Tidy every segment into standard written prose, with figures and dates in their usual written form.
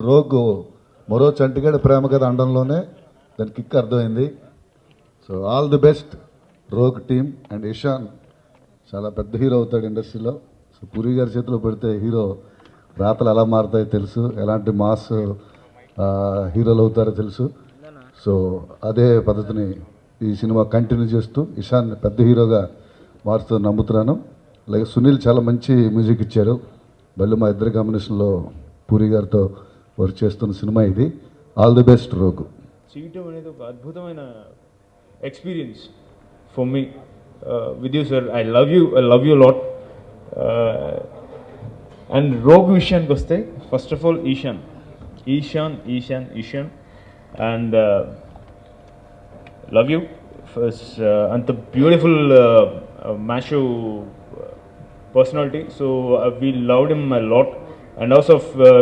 Rogue మరో చంటిగాడి ప్రేమ కథ అనడంలోనే దాని కిక్ అర్థమైంది. So all the best rogue team and Ishan చాలా పెద్ద హీరో అవుతాడు ఇండస్ట్రీలో. సో పూరి గారి చేతిలో పెడితే హీరో రాతలు ఎలా మారుతాయో తెలుసు, ఎలాంటి మాస్ హీరోలు అవుతారో తెలుసు. సో అదే పద్ధతిని ఈ సినిమా కంటిన్యూ చేస్తూ ఇషాన్ పెద్ద హీరోగా మారుతూ నమ్ముతున్నాను. అలాగే సునీల్ చాలా మంచి మ్యూజిక్ ఇచ్చారు. మళ్ళీ మా ఇద్దరి కాంబినేషన్లో పూరి గారితో వర్క్ చేస్తున్న సినిమా ఇది. All the best Rogue. చేయటం అనేది ఒక అద్భుతమైన experience for me with you sir. I love you lot. And Rogue విషయానికి వస్తే first of all Ishan and love you first. అంత beautiful macho personality, so we loved him a lot, and also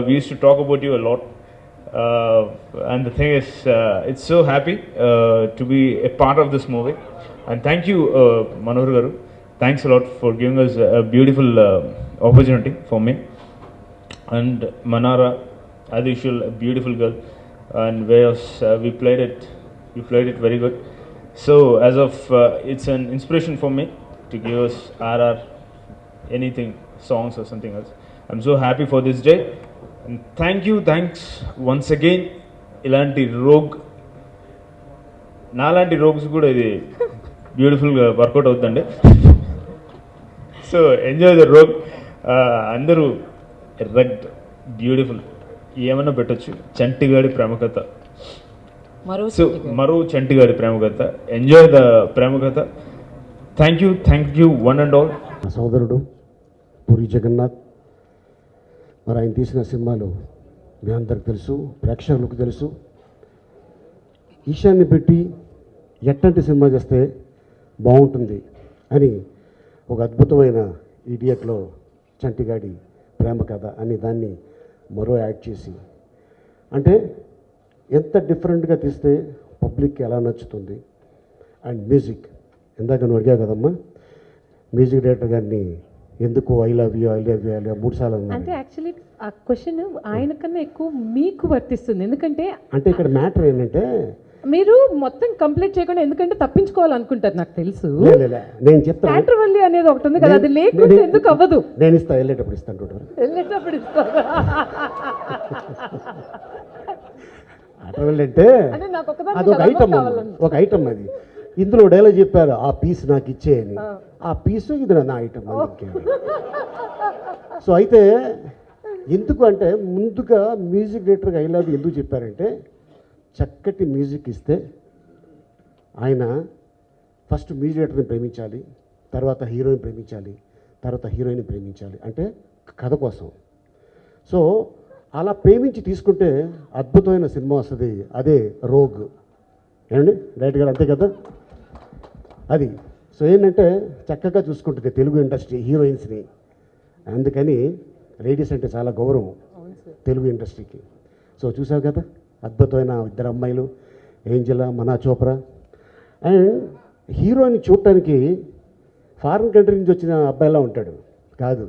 we used to talk about you a lot, and the thing is it's so happy to be a part of this movie, and thank you Manohar garu, thanks a lot for giving us a beautiful opportunity for me. And Manara, as usual, a beautiful girl, and we played it very good. So as of it's an inspiration for me to give us RR anything, songs or something else. I'm so happy for this day, and thanks once again. ఇలాంటి నాలాంటి rogues కూడా ఇది బ్యూటిఫుల్గా work out అవుతుందండి. So enjoy the rogue. అందరూ red beautiful ఏమన్నా పెట్టచ్చు. చంటిగాడి ప్రేమ కథ, మరో చంటిగాడి ప్రేమ కథ. ఎంజాయ్ ద ప్రేమ కథ. Thank you one and all. సోదరుడు పూరి జగన్నాథ్, మరి ఆయన తీసిన సినిమాలు మీ అందరికి తెలుసు, ప్రేక్షకులకు తెలుసు. ఈశాన్ని పెట్టి ఎట్టంటి సినిమా చేస్తే బాగుంటుంది అని ఒక అద్భుతమైన ఈడియట్లో చంటిగాడి ప్రేమ కథ అని దాన్ని మరో యాడ్ చేసి, అంటే ఎంత డిఫరెంట్గా తీస్తే పబ్లిక్కి ఎలా నచ్చుతుంది. అండ్ మ్యూజిక్, ఇందాక నువ్వు అడిగా కదమ్మా, మ్యూజిక్ డైరెక్టర్ గారిని ఎందుకు ఐ లవ్ యూ 3 సార్లు అంటే యాక్చువల్లీ ఆ క్వశ్చన్ ఆయన కన్నా ఎక్కువ మీకు వర్తిస్తుంది. ఎందుకంటే ఇక్కడ మ్యాటర్ ఏంటంటే మీరు మొత్తం కంప్లీట్ చేయకుండా ఎందుకంటే తప్పించుకోవాలనుకుంటారు, నాకు తెలుసు. నేను చెప్తాను, థియేటర్వల్లి అనేది ఒకటి ఉంది కదా, అది లేకుంటే ఎందుకు అవ్వదు. నేను ఇస్తా, వెళ్ళేటప్పుడు ఇస్తాను. అంటే అదొక ఐటమ్ అది. ఇందులో డైలాగ్ చెప్పారు, ఆ పీస్ నాకు ఇచ్చేయని. ఆ పీసు ఇది నా ఐటమ్. సో అయితే ఎందుకు అంటే ముందుగా మ్యూజిక్ డైరెక్టర్గా ఐ లవ్ ఎందుకు చెప్పారంటే, చక్కటి మ్యూజిక్ ఇస్తే ఆయన ఫస్ట్ మ్యూజిక్ డైరెక్టర్ని ప్రేమించాలి, తర్వాత హీరోయిన్ ప్రేమించాలి, తర్వాత హీరోయిన్ ప్రేమించాలి, అంటే కథ కోసం. సో అలా ప్రేమించి తీసుకుంటే అద్భుతమైన సినిమా వస్తుంది. అదే రోగ్. ఏమండి డైరెక్టర్ గారు, అంతే కదా అది. సో ఏంటంటే చక్కగా చూసుకుంటుంది తెలుగు ఇండస్ట్రీ హీరోయిన్స్ని. అందుకని లేడీస్ అంటే చాలా గౌరవం తెలుగు ఇండస్ట్రీకి. సో చూసావు కదా, అద్భుతమైన 2 అమ్మాయిలు, ఏంజెలా, మనా చోప్రా. అండ్ హీరోయిన్ చూడటానికి ఫారిన్ కంట్రీ నుంచి వచ్చిన అబ్బాయిలా ఉంటాడు కాదు,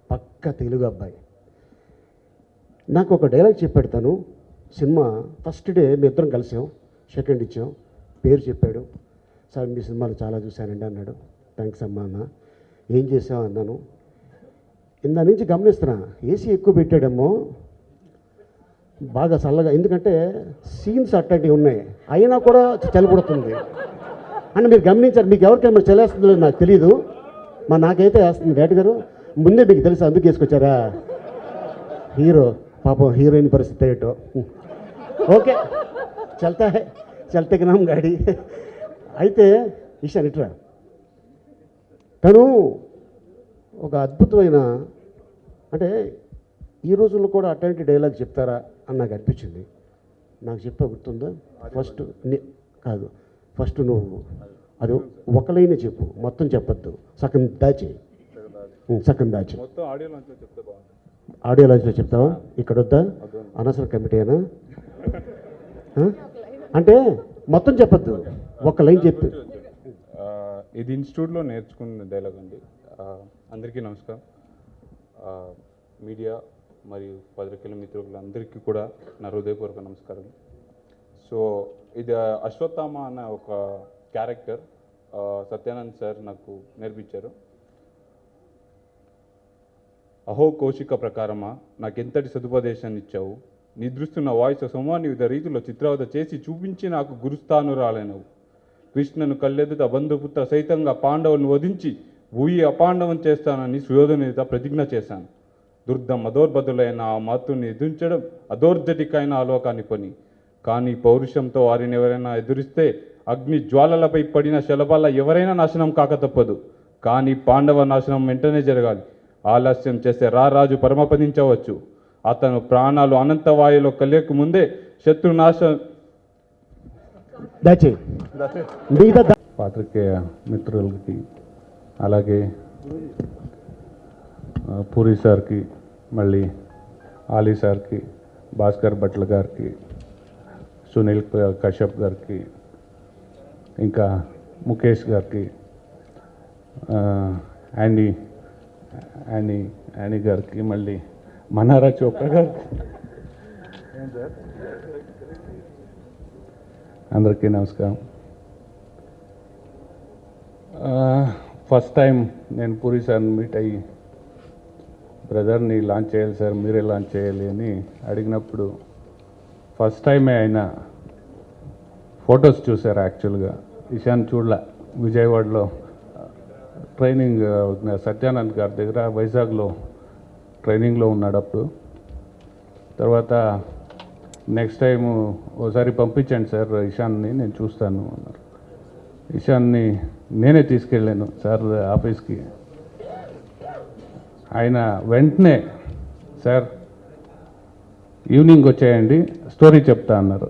పక్క తెలుగు అబ్బాయి. నాకు ఒక డైలాగ్ చెప్పాడు సినిమా ఫస్ట్ డే. మీ ఇద్దరం కలిసాం, సెకండ్ ఇచ్చాం, పేరు చెప్పాడు. సార్ మీ సినిమాలు చాలా చూశానండి అన్నాడు. థ్యాంక్స్ అమ్మా అన్న. ఏం చేసావు అన్నాను. ఇందా నుంచి గమనిస్తున్నా, ఏసీ ఎక్కువ పెట్టాడేమో, బాగా చల్లగా, ఎందుకంటే సీన్స్ అట్లాంటివి ఉన్నాయి, అయినా కూడా చలిపడుతుంది అని మీరు గమనించారు. మీకు ఎవరికైనా మరి చలేస్తుందో లేదో నాకు తెలియదు, నాకైతే వేస్తుంది. డైరెక్టర్ గారు ముందే మీకు తెలుసు, అందుకు వేసుకొచ్చారా. హీరో పాపం, హీరోయిన్ పరిస్థితి ఏంటో. ఓకే చల్తే నాం గాడి. అయితే ఈశాన్ ఇట్రా, తను ఒక అద్భుతమైన, అంటే ఈ రోజుల్లో కూడా అట్లాంటి డైలాగ్ చెప్తారా అని నాకు అనిపించింది. నాకు చెప్పా గుర్తుందా? ఫస్ట్ నువ్వు అది ఒక లైనే చెప్పు, మొత్తం చెప్పొద్దు, సగం దాచి ఆడియో లాంచ్లో చెప్తావా? ఇక్కడ వద్దా? అనవసరం కమిటీ అయినా అంటే మొత్తం చెప్పొద్దు, ఒక లైన్ చెప్పు. ఇది ఇన్స్టిట్యూట్లో నేర్చుకున్న డైలాగ్ అండి. అందరికీ నమస్కారం. మీడియా మరియు పత్రికల మిత్రులందరికీ కూడా నా హృదయపూర్వక నమస్కారం. సో ఇది అశ్వత్థామ అన్న ఒక క్యారెక్టర్ సత్యానంద్ సార్ నాకు నేర్పించారు. అహో కౌశిక ప్రకారమా నాకెంతటి సదుపదేశాన్ని ఇచ్చావు, నిద్రిస్తున్న వాయిస్ సోమాన్ని వివిధ రీతిలో చిత్రవద చేసి చూపించి నాకు గురుస్థానురాలైనవు. కృష్ణను కళ్ళెదుట బంధుపుత్ర సైతంగా పాండవులను వధించి భూయి అపాండవం చేస్తానని సుయోధనుడితో ప్రతిజ్ఞ చేశాను. దుర్ధం అధోర్బదులైన ఆ మాతృని ఎదురించడం అధోర్జటికైన ఆలోకాన్ని పని. కానీ పౌరుషంతో వారిని ఎవరైనా ఎదురిస్తే అగ్ని జ్వాలలపై పడిన శలభాల ఎవరైనా నాశనం కాక తప్పదు. కానీ పాండవ నాశనం వెంటనే జరగాలి. ఆలస్యం చేస్తే రారాజు పరమపదించవచ్చు. అతను ప్రాణాలు అనంతవాయులో కలియక ముందే శత్రునాశం. పాత్రికేయ మిత్రులకి, అలాగే పూరి సార్కి, మళ్ళీ ఆలీ సార్కి, భాస్కర్ భట్ల గారికి, సునీల్ కశ్యప్ గారికి, ఇంకా ముఖేష్ గారికి, యానీ గారికి, మళ్ళీ మనారా చోప్రా గారికి, అందరికీ నమస్కారం. ఫస్ట్ టైం నేను పూరి సార్ని మీట్ అయ్యి బ్రదర్ని లాంచ్ చేయాలి సార్, మీరే లాంచ్ చేయాలి అని అడిగినప్పుడు ఫస్ట్ టైమే ఆయన ఫొటోస్ చూశారు. యాక్చువల్గా ఇషాన్ చూడలే. విజయవాడలో ట్రైనింగ్ సత్యానంద్ గారి దగ్గర వైజాగ్లో ట్రైనింగ్లో ఉన్నాడు అప్పుడు. తర్వాత నెక్స్ట్ టైము ఓసారి పంపించండి సార్ ఇషాన్ని, నేను చూస్తాను అన్నారు. ఇషాన్ని నేనే తీసుకెళ్ళాను సార్ ఆఫీస్కి. ఆయన వెంటనే సార్ ఈవినింగ్ వచ్చేయండి స్టోరీ చెప్తా అన్నారు.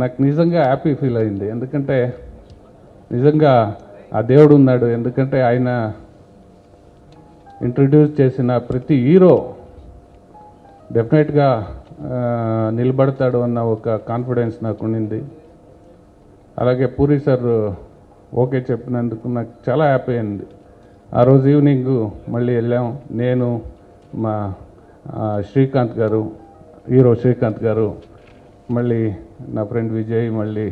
నాకు నిజంగా హ్యాపీ ఫీల్ అయింది, ఎందుకంటే నిజంగా ఆ దేవుడు ఉన్నాడు. ఎందుకంటే ఆయన ఇంట్రడ్యూస్ చేసిన ప్రతి హీరో డెఫినెట్గా నిలబడతాడు అన్న ఒక కాన్ఫిడెన్స్ నాకు ఉండింది. అలాగే పూరి సార్ ఓకే చెప్పినందుకు నాకు చాలా హ్యాపీ అయింది. ఆ రోజు ఈవినింగ్ మళ్ళీ వెళ్ళాం. నేను, మా శ్రీకాంత్ గారు, హీరో శ్రీకాంత్ గారు, మళ్ళీ నా ఫ్రెండ్ విజయ్, మళ్ళీ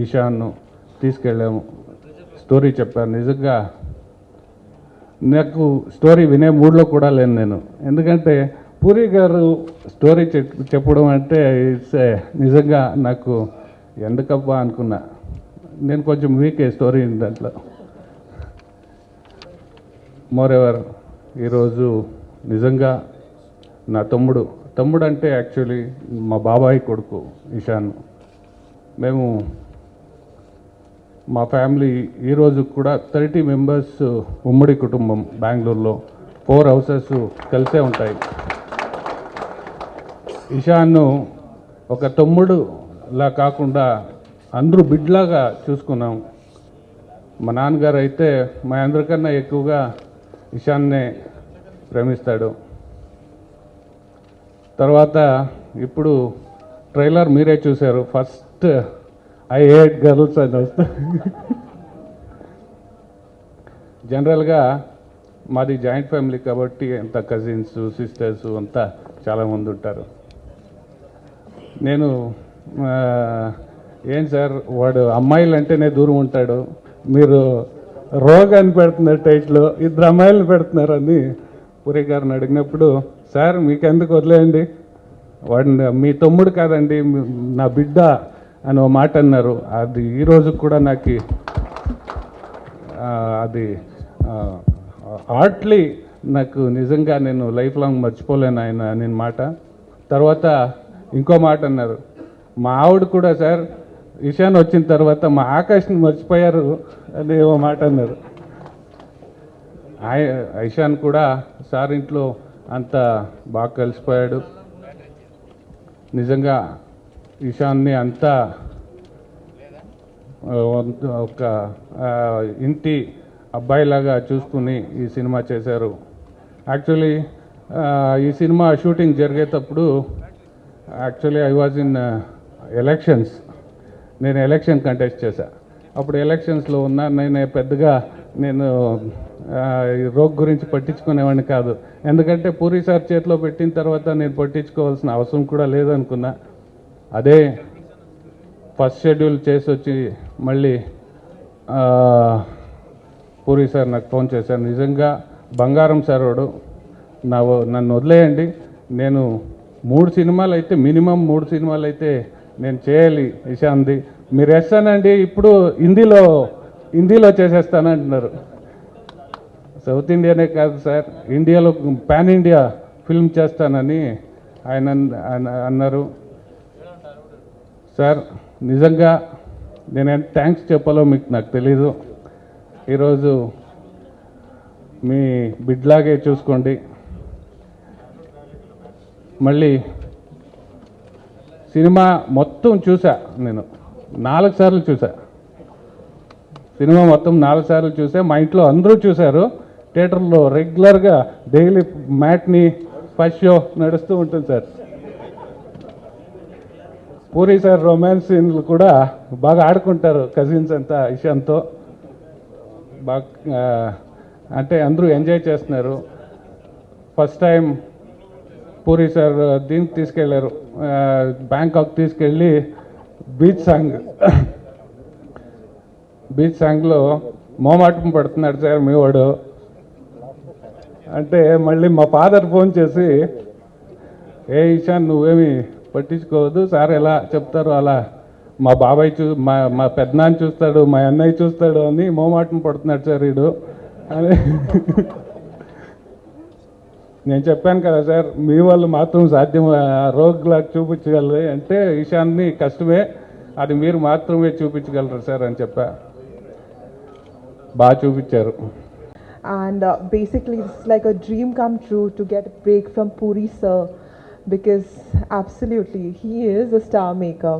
ఇషాన్ను తీసుకెళ్ళాము. స్టోరీ చెప్పాను. నిజంగా నాకు స్టోరీ వినే మూడ్లో కూడా లేను నేను, ఎందుకంటే పూరి గారు స్టోరీ చెప్పడం అంటే ఇట్స్ నిజంగా నాకు ఎందుకబ్బా అనుకున్నా. నేను కొంచెం వీకే స్టోరీ దాంట్లో. మోరెవర్ ఈరోజు నిజంగా నా తమ్ముడు అంటే యాక్చువల్లీ మా బాబాయ్ కొడుకు ఇషాన్. మేము మా ఫ్యామిలీ ఈరోజు కూడా 30 మెంబర్స్ ఉమ్మడి కుటుంబం. బెంగళూరులో 4 హౌసెస్ కలిసే ఉంటాయి. ఇషాన్ను ఒక తమ్ముడులా కాకుండా అందరూ బిడ్లాగా చూసుకున్నాం. మా నాన్నగారు అయితే మా అందరికన్నా ఎక్కువగా ఇషాన్నే ప్రేమిస్తాడు. తర్వాత ఇప్పుడు ట్రైలర్ మీరే చూశారు. ఫస్ట్ ఐ హేట్ గర్ల్స్ అని వస్తా. జనరల్గా మాది జాయింట్ ఫ్యామిలీ కాబట్టి అంత కజిన్స్, సిస్టర్స్ అంతా చాలామంది ఉంటారు. నేను ఏం సార్ వాడు అమ్మాయిలు అంటేనే దూరం ఉంటాడు, మీరు రోగాన్ని పెడుతున్నారు టైట్లో, 2 అమ్మాయిలను పెడుతున్నారని పూరి గారిని అడిగినప్పుడు, సార్ మీకెందుకు వదిలేయండి, వాడిని మీ తమ్ముడు కాదండి నా బిడ్డ అని ఒక మాట అన్నారు. అది ఈరోజు కూడా నాకు అది హార్ట్లీ నాకు నిజంగా నేను లైఫ్ లాంగ్ మర్చిపోలేను ఆయన నేను మాట. తర్వాత ఇంకో మాట అన్నారు, మా ఆవిడ కూడా సార్ ఇషాన్ వచ్చిన తర్వాత మా ఆకాష్ని మర్చిపోయారు అని ఓ మాట అన్నారు. ఇషాన్ కూడా సార్ ఇంట్లో అంత బాగా కలిసిపోయాడు. నిజంగా ఇషాన్ని అంతా ఒక ఇంటి అబ్బాయిలాగా చూసుకుని ఈ సినిమా చేశారు. యాక్చువల్లీ ఈ సినిమా షూటింగ్ జరిగేటప్పుడు actually I was in elections. నేను ఎలక్షన్ కంటెస్ట్ చేశా. అప్పుడు ఎలక్షన్స్లో ఉన్నా నేను ఈ రోగ్ గురించి పట్టించుకునేవాడిని కాదు. ఎందుకంటే పూరి సార్ చేతిలో పెట్టిన తర్వాత నేను పట్టించుకోవాల్సిన అవసరం కూడా లేదనుకున్నా. అదే ఫస్ట్ షెడ్యూల్ చేసి వచ్చి మళ్ళీ పూరి సార్ నాకు ఫోన్ చేశారు. నిజంగా బంగారం సార్ వాడు, నన్ను వదిలేయండి, నేను 3 సినిమాలు అయితే మినిమం 3 సినిమాలు అయితే నేను చేయాలి ఇషాన్ది, మీరు వేస్తానండి ఇప్పుడు హిందీలో చేసేస్తానంటున్నారు. సౌత్ ఇండియానే కాదు సార్, ఇండియాలో పాన్ ఇండియా ఫిల్మ్ చేస్తానని ఆయన అన్నారు. సార్ నిజంగా నేను థ్యాంక్స్ చెప్పాలో నాకు తెలీదు. ఈరోజు మీ బిడ్లాగే చూసుకోండి. మళ్ళీ సినిమా మొత్తం చూసా, నేను 4 సార్లు చూసా. సినిమా మొత్తం 4 సార్లు చూసా. మా ఇంట్లో అందరూ చూశారు. థియేటర్లో రెగ్యులర్గా డైలీ మ్యాట్ని ఫస్ట్ షో నడుస్తూ ఉంటుంది సార్. పూరి సార్ రొమాన్స్ సీన్లు కూడా బాగా ఆడుకుంటారు కజిన్స్ అంతా ఇషాన్తో. బాగా అంటే అందరూ ఎంజాయ్ చేస్తున్నారు. ఫస్ట్ టైం పూరి సార్ దీనికి తీసుకెళ్లారు, బ్యాంకాక్ తీసుకెళ్ళి బీచ్ సాంగ్లో మోమాటం పడుతున్నాడు సార్ మీ వాడు అంటే, మళ్ళీ మా ఫాదర్ ఫోన్ చేసి, ఏ ఇషాన్ నువ్వేమి పట్టించుకోవద్దు, సార్ ఎలా చెప్తారో అలా మా బాబాయ్ మా పెద్దనాన్న చూస్తాడు, మా అన్నయ్య చూస్తాడు అని మోమాటం పడుతున్నాడు సార్ వీడు అని. నేను చెప్పాను కదా సార్, మీ వాళ్ళు మాత్రం సాధ్యం రోగ్లాగా చూపించగలరు అంటే ఇషాన్ని కష్టమే, అది మీరు మాత్రమే చూపించగలరు సార్ అని చెప్పా. బాగా చూపించారు. And basically it's like a dream come true to get a break from Puri sir, because absolutely he is a star maker.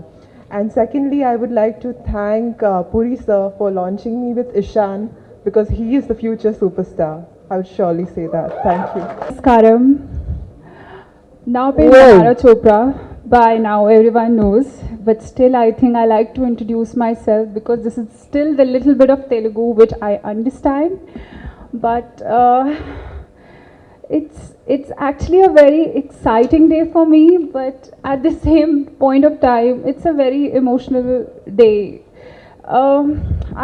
And secondly, I would like to thank Puri sir for launching me with Ishan, because he is the future superstar. I would surely say that. Thank you. Namaskaram. Now Nara Chopra, by now everyone knows, but still I think I like to introduce myself because this is still the little bit of Telugu which I understand. But it's actually a very exciting day for me, but at the same point of time, it's a very emotional day.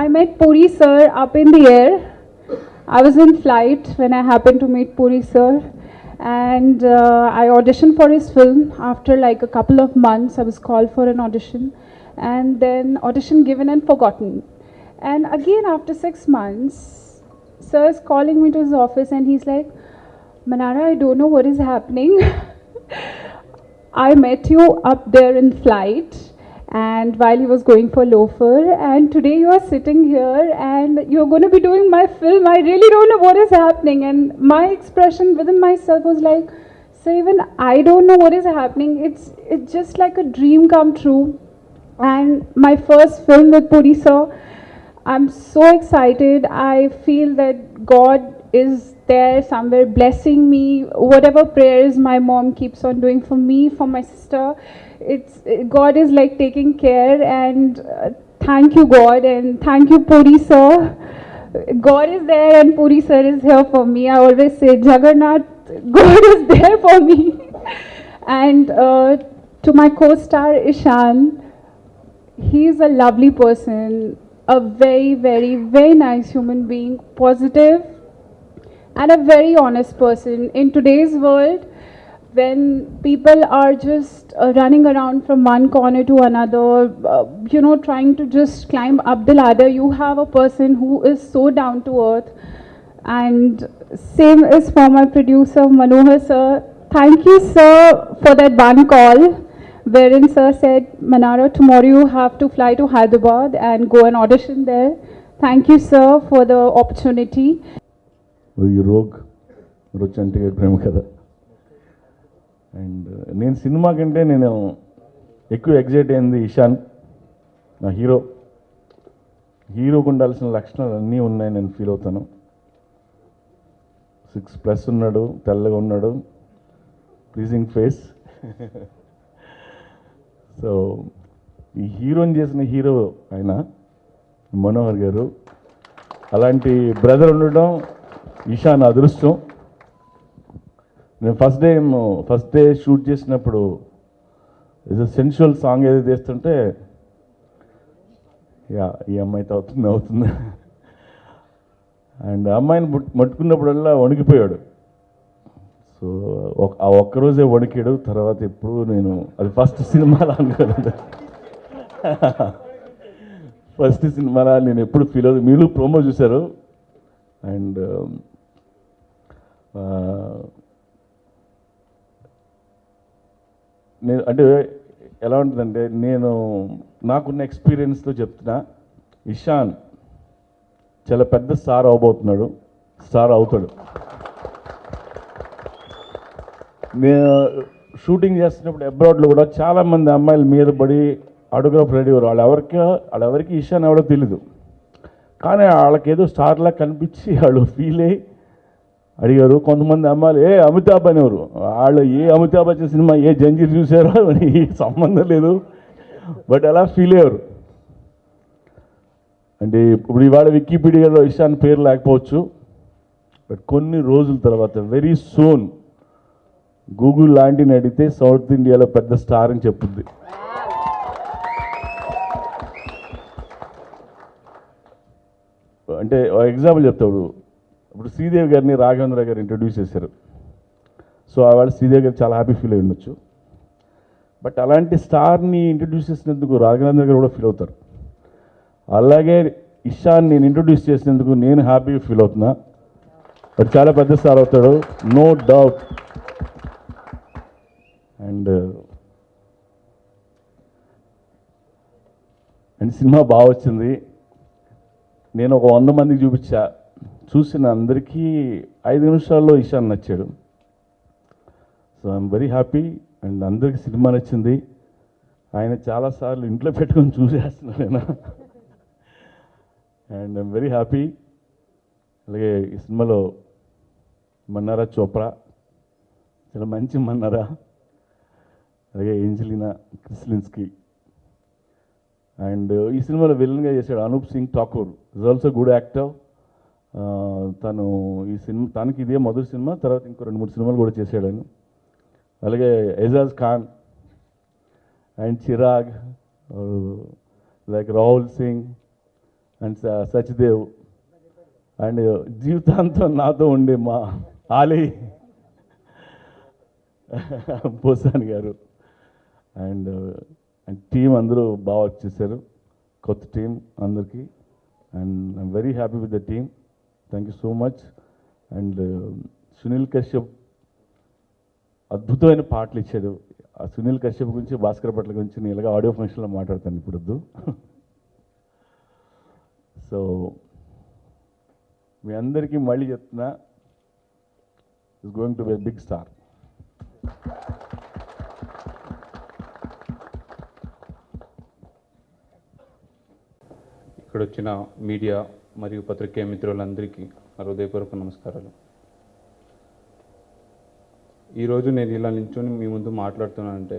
I met Puri sir up in the air. I was in flight when I happened to meet Puri sir, and I auditioned for his film. After like a couple of months, I was called for an audition, and then audition given and forgotten. And again after 6 months, sir is calling me to his office and he's like, Manara, I don't know what is happening. I met you up there in flight and while he was going for loafer, and today you are sitting here and you're going to be doing my film. I really don't know what is happening. And my expression within myself was like, so even I don't know what is happening. It's just like a dream come true. And my first film with Puri sir, I'm so excited. I feel that God is there somewhere blessing me. Whatever prayers my mom keeps on doing for me, for my sister, God is like taking care. And thank you God, and thank you Puri sir. God is there and Puri sir is here for me. I always say Jagannath, God is there for me. And to my co-star Ishan, he is a lovely person, a very, very, very nice human being, positive and a very honest person. In today's world, when people are just running around from one corner to another, trying to just climb up the ladder, you have a person who is so down to earth. And same is for my producer Manohar sir. Thank you sir for that one call wherein sir said, Manara, tomorrow you have to fly to Hyderabad and go and audition there. Thank you sir for the opportunity. ఈ rogue చంటిగడ్ ప్రేమ కథ. And నేను cinema కంటే నేను ఎక్కువ excite అయింది ఇషాన్, నా హీరోకు ఉండాల్సిన లక్షణాలు అన్నీ ఉన్నాయి నేను ఫీల్ అవుతాను. 6+ ఉన్నాడు, తెల్లగా ఉన్నాడు, ప్లీజింగ్ ఫేస్. సో ఈ హీరోని చేసిన హీరో ఆయన మనోహర్ గారు. అలాంటి బ్రదర్ ఉండడం ఈశాన్ అదృష్టం. నేను ఫస్ట్ డే షూట్ చేసినప్పుడు ఏదో సెన్షువల్ సాంగ్ ఏదో చేస్తుంటే ఈ అమ్మాయితో అవుతుంది అండ్ అమ్మాయిని ముట్టుకున్నప్పుడల్లా వణికిపోయాడు. సో ఆ ఒక్కరోజే వణికాడు. తర్వాత ఎప్పుడు నేను అది ఫస్ట్ సినిమాలో అనుకోలేదు. ఫస్ట్ సినిమాలో నేను ఎప్పుడు ఫీల్ అవుతుంది. మీరు ప్రోమో చూశారు అండ్ నేను అంటే ఎలా ఉంటుందంటే నాకున్న ఎక్స్పీరియన్స్తో చెప్తున్నా, ఇషాన్ చాలా పెద్ద స్టార్ అవబోతున్నాడు, స్టార్ అవుతాడు. నేను షూటింగ్ చేస్తున్నప్పుడు అబ్రాడ్లో కూడా చాలామంది అమ్మాయిల మీద పడి ఆటోగ్రాఫ్ రెడీ అవ్వరు. వాళ్ళెవరికి ఇషాన్ ఎవడో తెలీదు, కానీ వాళ్ళకేదో స్టార్లా కనిపించి వాళ్ళు ఫీల్ అయ్యి అడిగారు. కొంతమంది అమ్మాయిలు అమితాబ్ అనేవారు. వాళ్ళు అమితాబ్ బచ్చన్ సినిమా జంజీర్ చూసారో సంబంధం లేదు, బట్ అలా ఫీల్ అయ్యారు. అంటే ఇప్పుడు ఇవాళ వికీపీడియాలో ఇషాన్ పేరు లేకపోవచ్చు, బట్ కొన్ని రోజుల తర్వాత వెరీ సూన్ గూగుల్ లాంటిని అడిగితే సౌత్ ఇండియాలో పెద్ద స్టార్ అని చెప్పుద్ది. అంటే ఎగ్జాంపుల్ చెప్తాడు, ఇప్పుడు శ్రీదేవి గారిని రాఘవేంద్ర గారు ఇంట్రడ్యూస్ చేశారు. సో ఆవిడ శ్రీదేవి గారు చాలా హ్యాపీ ఫీల్ అయి ఉండొచ్చు, బట్ అలాంటి స్టార్ని ఇంట్రడ్యూస్ చేసినందుకు రాఘవేంద్ర గారు కూడా ఫీల్ అవుతారు. అలాగే ఇషాన్ నేను ఇంట్రడ్యూస్ చేసినందుకు నేను హ్యాపీగా ఫీల్ అవుతున్నా. బట్ చాలా పెద్ద స్టార్ అవుతాడు, నో డౌట్. అండ్ సినిమా బాగా వచ్చింది. నేను ఒక 100 మందికి చూసిన అందరికీ 5 నిమిషాల్లో ఇషాన్ నచ్చాడు. So I'm very happy. And అందరికీ సినిమా నచ్చింది. ఆయన చాలాసార్లు ఇంట్లో పెట్టుకొని చూసేస్తున్నాను నేను. And I'm very happy. అలాగే ఈ సినిమాలో మన్నారా చోప్రా చాలా మంచి మన్నారా, అలాగే ఏంజలినా క్రిస్లిన్స్కీ. అండ్ ఈ సినిమాలో విలన్గా చేశాడు Anup Singh Thakur, is also good actor. తను ఈ సినిమా తనకి ఇదే మొదటి సినిమా, తర్వాత ఇంకో 2-3 సినిమాలు కూడా చేశాడు ఆయన. అలాగే Ejaz Khan and Chirag, like Rahul Singh and Sachdev, and జీవితాంతం నాతో ఉండే మా ఆలీ పోసాని గారు. అండ్ టీం అందరూ బాగా వర్క్ చేశారు, కొత్త టీం అందరికీ. And I'm very happy with the team. Thank you so much. And Sunil Kashyap అద్భుతమైన పాటలు ఇచ్చాడు. ఆ సునీల్ కశ్యప్ గురించి, భాస్కర్ పట్ల గురించి నేను ఇలాగ ఆడియో ఫంక్షన్లో మాట్లాడతాను ఇప్పుడు వద్దు. సో మీ అందరికీ మళ్ళీ చెప్తున్నా, is going to be a big star. ఇక్కడ వచ్చిన మీడియా మరియు పత్రికేయ మిత్రులందరికీ హృదయపూర్వక నమస్కారాలు. ఈరోజు నేను ఇలా నిల్చొని మీ ముందు మాట్లాడుతున్నానంటే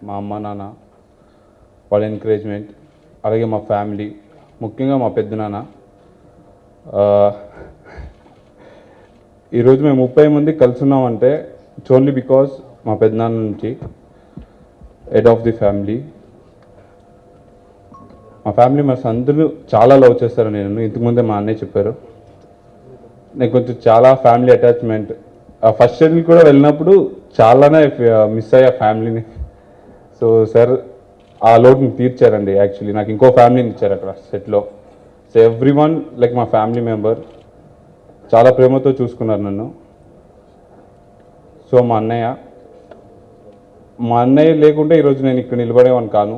మా అమ్మ నాన్న వాళ్ళ ఎంకరేజ్మెంట్, అలాగే మా ఫ్యామిలీ, ముఖ్యంగా మా పెద్దనాన్న. ఈరోజు మేము 30 మంది కలుసున్నామంటే ఇట్స్ ఓన్లీ బికాజ్ మా పెద్దనాన్న నుంచి, హెడ్ ఆఫ్ ది ఫ్యామిలీ. మా ఫ్యామిలీ మెంబర్స్ అందరూ చాలా లవ్ చేస్తారు. నేను ఇంతకుముందే మా అన్నయ్య చెప్పారు, నేను కొంచెం చాలా ఫ్యామిలీ అటాచ్మెంట్. ఫస్ట్ షెడ్యూల్ కూడా వెళ్ళినప్పుడు చాలానే మిస్ అయ్యా ఫ్యామిలీని. సో సార్ ఆ లోటుని తీర్చారండి. యాక్చువల్లీ నాకు ఇంకో ఫ్యామిలీని ఇచ్చారు అక్కడ సెట్లో. సో ఎవ్రీ వన్ లైక్ మా ఫ్యామిలీ మెంబర్, చాలా ప్రేమతో చూసుకున్నారు నన్ను. సో మా అన్నయ్య లేకుంటే ఈరోజు నేను ఇక్కడ నిలబడేవాడిని కాను.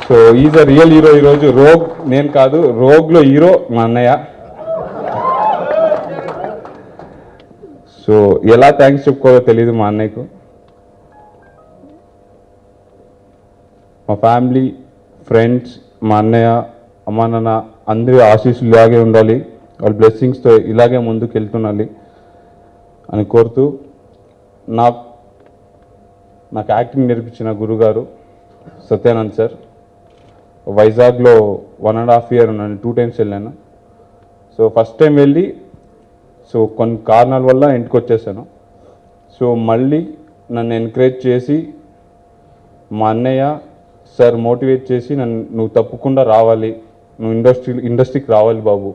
So is a real hero. ఈరోజు రోగ్ నేను కాదు, రోగ్లో హీరో మా అన్నయ్య. సో ఎలా థ్యాంక్స్ చెప్పుకోవాలో తెలియదు మా అన్నయ్యకు. మా ఫ్యామిలీ, ఫ్రెండ్స్, మా అన్నయ్య, అమ్మా నాన్న అందరి ఆశీస్సులు ఇలాగే ఉండాలి, వాళ్ళ బ్లెస్సింగ్స్తో ఇలాగే ముందుకు వెళ్తుండాలి అని కోరుతూ, నాకు యాక్టింగ్ నేర్పించిన గురుగారు సత్యానంద్ సార్, వైజాగ్లో 1.5 year ఉన్నాను, 2 times వెళ్ళాను. సో ఫస్ట్ టైం వెళ్ళి సో కొన్ని కారణాల వల్ల ఇంటికి వచ్చేసాను. సో మళ్ళీ నన్ను ఎంకరేజ్ చేసి మా అన్నయ్య సార్ మోటివేట్ చేసి నువ్వు తప్పకుండా రావాలి, నువ్వు ఇండస్ట్రీకి రావాలి బాబు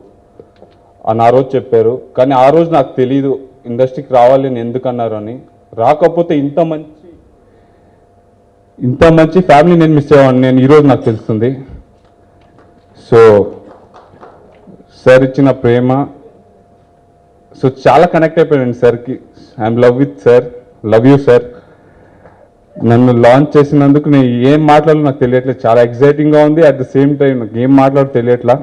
అని ఆ రోజు చెప్పారు. కానీ ఆ రోజు నాకు తెలీదు ఇండస్ట్రీకి రావాలి అని ఎందుకన్నారు అని. రాకపోతే ఇంత మంచి ఫ్యామిలీ నేను మిస్ అయ్యాను నేను ఈరోజు నాకు తెలుస్తుంది. సో సార్ ఇచ్చిన ప్రేమ, సో చాలా కనెక్ట్ అయిపోయాను సార్కి. I'm love with sir, love you sir. నన్ను లాంచ్ చేసినందుకు నేను ఏం మాట్లాడాలో నాకు తెలియట్లేదు, చాలా ఎక్సైటింగ్గా ఉంది. అట్ ద సేమ్ టైం నాకు ఏం మాట్లాడో తెలియట్లా.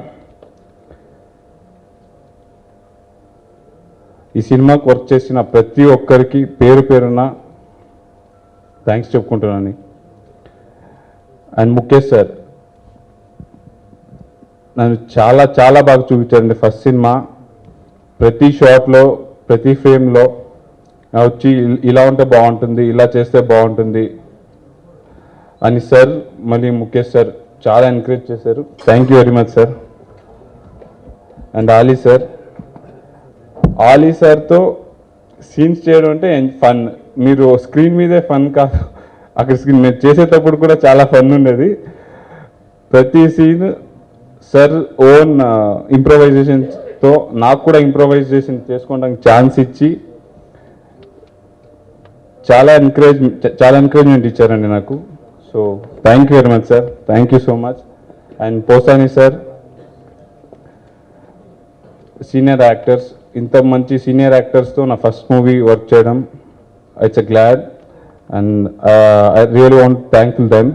ఈ సినిమాకి వర్క్ చేసిన ప్రతి ఒక్కరికి పేరు పేరున థ్యాంక్స్ చెప్పుకుంటున్నాను. అండ్ ముఖేష్ సార్ నన్ను చాలా చాలా బాగా చూపించారండి. ఫస్ట్ సినిమా ప్రతి షాట్లో ప్రతి ఫ్రేమ్లో వచ్చి ఇలా ఉంటే బాగుంటుంది, ఇలా చేస్తే బాగుంటుంది అని సార్ మళ్ళీ ముఖేష్ సార్ చాలా ఎంకరేజ్ చేశారు. Thank you very much sir. And Ali సార్తో సీన్స్ చేయడం అంటే ఫన్. మీరు స్క్రీన్ మీదే ఫన్ కాదు, అక్కడ నేను చేసేటప్పుడు కూడా చాలా ఫన్ ఉండేది. ప్రతి సీన్ సార్ ఓన్ ఇంప్రొవైజేషన్తో నాకు కూడా ఇంప్రొవైజేషన్ చేసుకోవడానికి ఛాన్స్ ఇచ్చి చాలా ఎంకరేజ్మెంట్ ఇచ్చారండి నాకు. So thank you very much sir, thank you so much. And Posani sir, senior actors, ఇంత మంచి సీనియర్ యాక్టర్స్తో నా ఫస్ట్ మూవీ వర్క్ చేయడం, it's a glad and I really want thank them.